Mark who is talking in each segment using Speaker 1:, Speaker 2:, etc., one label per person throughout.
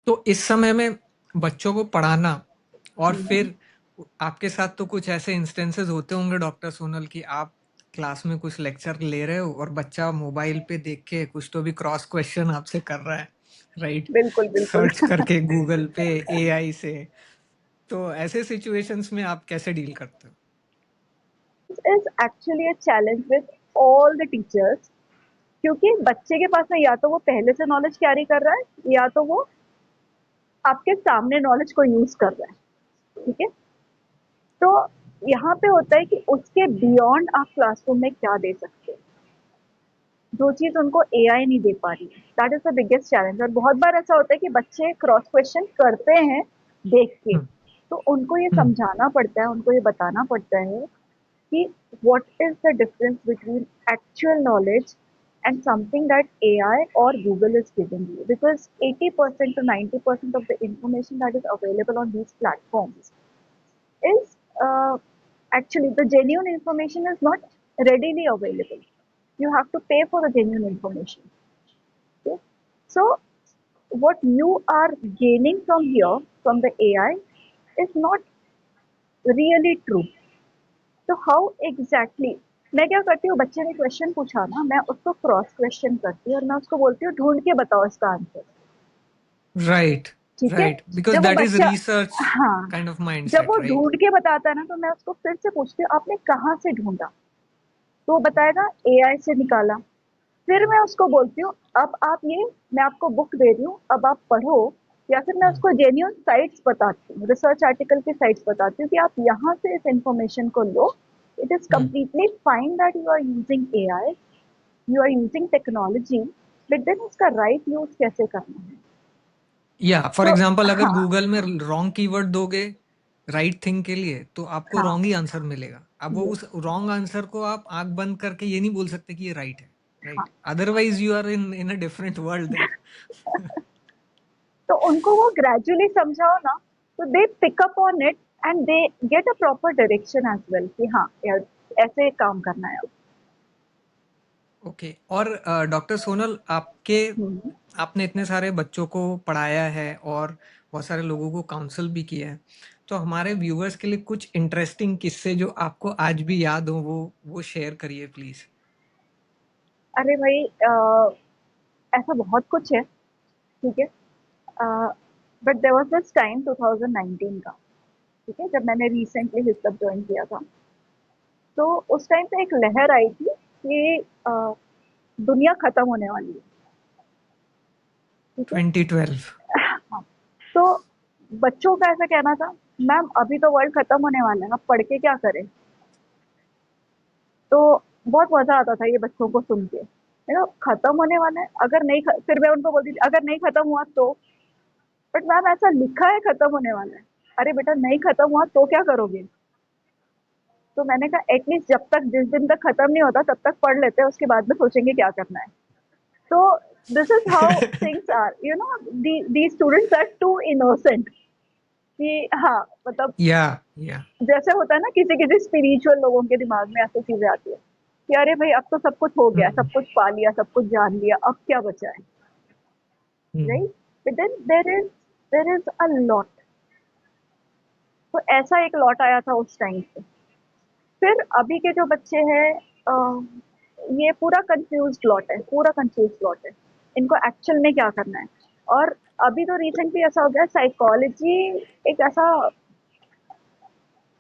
Speaker 1: तो इस समय में बच्चों को पढ़ाना और
Speaker 2: हम्म,
Speaker 1: फिर आपके साथ तो कुछ ऐसे इंस्टेंसेस होते होंगे डॉक्टर सोनल कि आप क्लास में कुछ लेक्चर ले रहे हो और बच्चा मोबाइल पे देख के कुछ तो भी क्रॉस क्वेश्चन आपसे कर रहा है, राइट?
Speaker 2: बिल्कुल बिल्कुल।
Speaker 1: सर्च करके गूगल पे एआई से। तो ऐसे सिचुएशंस में आप कैसे डील करते हो?
Speaker 2: Is actually a challenge with all the teachers, क्योंकि बच्चे के पास में या तो वो पहले से नॉलेज कैरी कर रहा है या तो वो आपके सामने नॉलेज को यूज कर रहा है। ठीक है, तो यहाँ पे होता है कि उसके बियॉन्ड आप क्लासरूम में क्या दे सकते हो, जो चीज उनको एआई नहीं दे पा रही है। That is the biggest challenge. और बहुत बार ऐसा होता है कि बच्चे क्रॉस क्वेश्चन करते हैं देख के,
Speaker 1: हम्म,
Speaker 2: तो उनको ये
Speaker 1: हम्म,
Speaker 2: समझाना पड़ता है, उनको ये बताना पड़ता है कि what is the difference between actual knowledge and something that AI or Google is giving you, because 80% to 90% of the information that is available on these platforms is actually the genuine information is not readily available. You have to pay for the genuine information. Okay? So what you are gaining from here, from the AI, is not really true. तो how exactly मैं क्या करती हूँ, बच्चे ने question पूछा ना, मैं उसको क्रॉस क्वेश्चन करती हूँ और मैं उसको बोलती हूँ ढूंढ के बताओ इसका आंसर।
Speaker 1: राइट,
Speaker 2: ठीक है,
Speaker 1: राइट, बिकॉज
Speaker 2: जब वो
Speaker 1: दैट इज
Speaker 2: बच्चा,
Speaker 1: रिसर्च
Speaker 2: हाँ,
Speaker 1: काइंड ऑफ
Speaker 2: जब वो
Speaker 1: माइंडसेट, राइट?
Speaker 2: ढूंढ के बताता है ना, तो मैं उसको फिर से पूछती हूँ आपने कहाँ से ढूंढा, तो वो बताएगा एआई से निकाला। फिर मैं उसको बोलती हूँ अब आप ये, मैं आपको बुक दे रही हूँ अब आप पढ़ो, या फिर मैं उसको जेन्यून साइट्स बताती हूँ, रिसर्च आर्टिकल की साइट्स बताती हूँ कि आप यहाँ से इस इंफॉर्मेशन को लो। It is completely fine that you are using AI, you are using technology, but then उसका राइट यूज कैसे करना है।
Speaker 1: या फॉर
Speaker 2: तो
Speaker 1: एग्जांपल अगर
Speaker 2: हाँ,
Speaker 1: गूगल में रॉन्ग कीवर्ड दोगे राइट थिंग के लिए तो आपको
Speaker 2: हाँ,
Speaker 1: रॉन्ग ही आंसर मिलेगा। अब वो
Speaker 2: ये,
Speaker 1: उस रॉन्ग आंसर को आप आंख बंद करके ये नहीं बोल सकते कि ये राइट है,
Speaker 2: हाँ।
Speaker 1: Right? Otherwise you are in in a different world then.
Speaker 2: तो उनको वो ग्रेजुअली समझाओ ना, तो they pick up on it and they get a proper direction as well कि हाँ यार ऐसे काम करना है अब।
Speaker 1: ओके। और डॉक्टर सोनल, आपके
Speaker 2: हम्म,
Speaker 1: आपने इतने सारे बच्चों को पढ़ाया है और बहुत सारे लोगों को काउंसल भी किया है, तो हमारे व्यूअर्स के लिए कुछ इंटरेस्टिंग किस्से जो आपको आज भी याद हो वो शेयर करिए प्लीज।
Speaker 2: अरे भाई ऐसा बहुत कुछ है। ठीक है, but there was this time 2019 का। ठीक है, जब मैंने रिसेंटली हिस्टअप ज्वाइन किया था, तो उस टाइम पे एक लहर आई थी कि दुनिया खत्म होने वाली है। ठीक है,
Speaker 1: 2012।
Speaker 2: हाँ, तो बच्चों का ऐसा कहना था मैम अभी तो वर्ल्ड खत्म होने वाला है, आप पढ़ के क्या करें। तो बहुत मजा आता था ये बच्चों को सुन के, खत्म होने वाला है, अगर नहीं फिर मैं उनको बोलती थी अगर नहीं खत्म हुआ तो, बट मैम ऐसा लिखा है खत्म होने वाला है। अरे बेटा नहीं खत्म हुआ तो क्या करोगे। तो मैंने कहा एटलीस्ट जब तक, जिस दिन तक खत्म नहीं होता तब तक पढ़ लेते हैं, उसके बाद में सोचेंगे क्या करना है। तो this is how things are, the students are too innocent कि हाँ, मतलब
Speaker 1: या
Speaker 2: जैसे होता है ना किसी किसी स्पिरिचुअल लोगों के दिमाग में ऐसी चीजें आती है कि अरे भाई अब तो सब कुछ हो गया, सब कुछ पा लिया, सब कुछ जान लिया, अब क्या बचा है। Right, but then there is a lot. तो ऐसा एक लॉट आया था उस टाइम पे। फिर अभी के जो बच्चे हैं, ये पूरा कंफ्यूज लॉट है, पूरा कंफ्यूज लॉट है, इनको एक्चुअल में क्या करना है। और अभी तो रिसेंटली ऐसा हो गया साइकोलॉजी एक ऐसा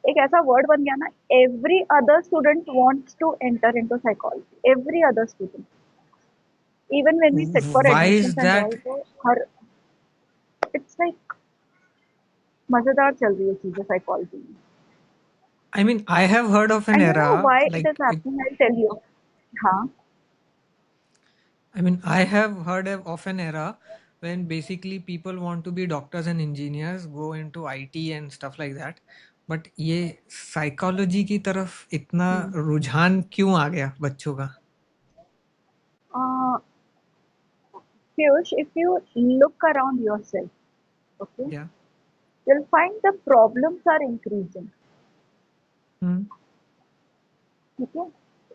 Speaker 2: एक ऐसा वर्ड बन गया ना, every other student wants to enter into psychology, every other student, even when we sit for
Speaker 1: why is
Speaker 2: admissions and all,
Speaker 1: that?
Speaker 2: तो हर, इट्स लाइक मजेदार चल रही है चीजें साइकोलॉजी में।
Speaker 1: I mean I have heard of an
Speaker 2: and you
Speaker 1: era,
Speaker 2: know why it is
Speaker 1: like
Speaker 2: happening, I tell you. हाँ,
Speaker 1: I mean, I have heard of an era when basically people want to be doctors and engineers, go into IT and stuff like that. But ये psychology की तरफ इतना रुझान क्यों आ गया बच्चों का?
Speaker 2: Piyush, if you look around yourself, okay,
Speaker 1: या
Speaker 2: you'll find the problems are increasing.
Speaker 1: हम्म
Speaker 2: ठीक है,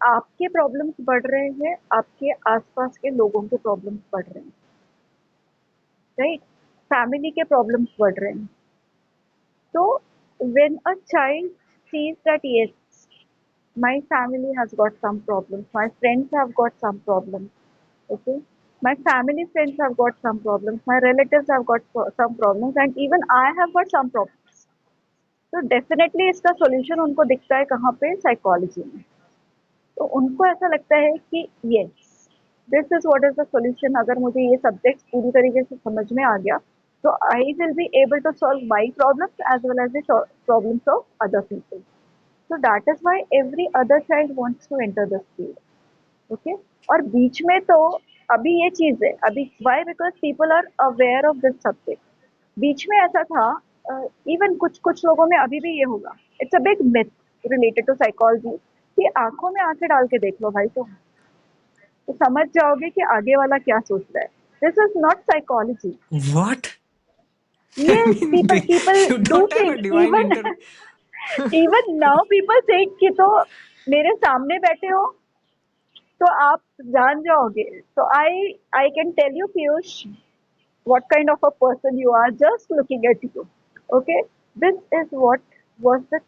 Speaker 2: आपके प्रॉब्लम्स बढ़ रहे हैं, आपके आसपास के लोगों के प्रॉब्लम्स बढ़ रहे हैं। राइट, फैमिली के प्रॉब्लम्स बढ़ रहे हैं। तो when a child sees that yes, my family has got some problems, my friends have got some problems, okay, my family friends have got some problems, my relatives have got some problems, and even I have got some problems. तो definitely इसका solution उनको दिखता है कहाँ पे? Psychology में। तो उनको ऐसा लगता है कि yes, this is what is the solution. अगर मुझे ये सब्जेक्ट पूरी तरीके से समझ में आ गया तो I will be able to solve my problems as well as the problems of other people. So that is why every other child wants to enter this field. Okay. और बीच में तो अभी ये चीज है, अभी why? Because people are aware of this subject. बीच में ऐसा था, इवन कुछ कुछ लोगों में अभी भी ये होगा, it's a big myth related to psychology कि आंखों में आंखें डाल के देख लो भाई, तो समझ जाओगे कि आगे वाला क्या सोच रहा है। This is not psychology.
Speaker 1: What? I
Speaker 2: Yes,
Speaker 1: mean,
Speaker 2: people
Speaker 1: you
Speaker 2: do
Speaker 1: don't have a
Speaker 2: think,
Speaker 1: divine
Speaker 2: even
Speaker 1: inter.
Speaker 2: even now people think कि तो मेरे सामने बैठे हो तो आप जान जाओगे। तो I can tell you Piyush what kind of a person you are just looking at you. Okay, this is what was the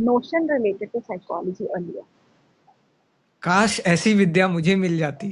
Speaker 2: notion related to psychology earlier.
Speaker 1: काश ऐसी विद्या मुझे मिल जाती।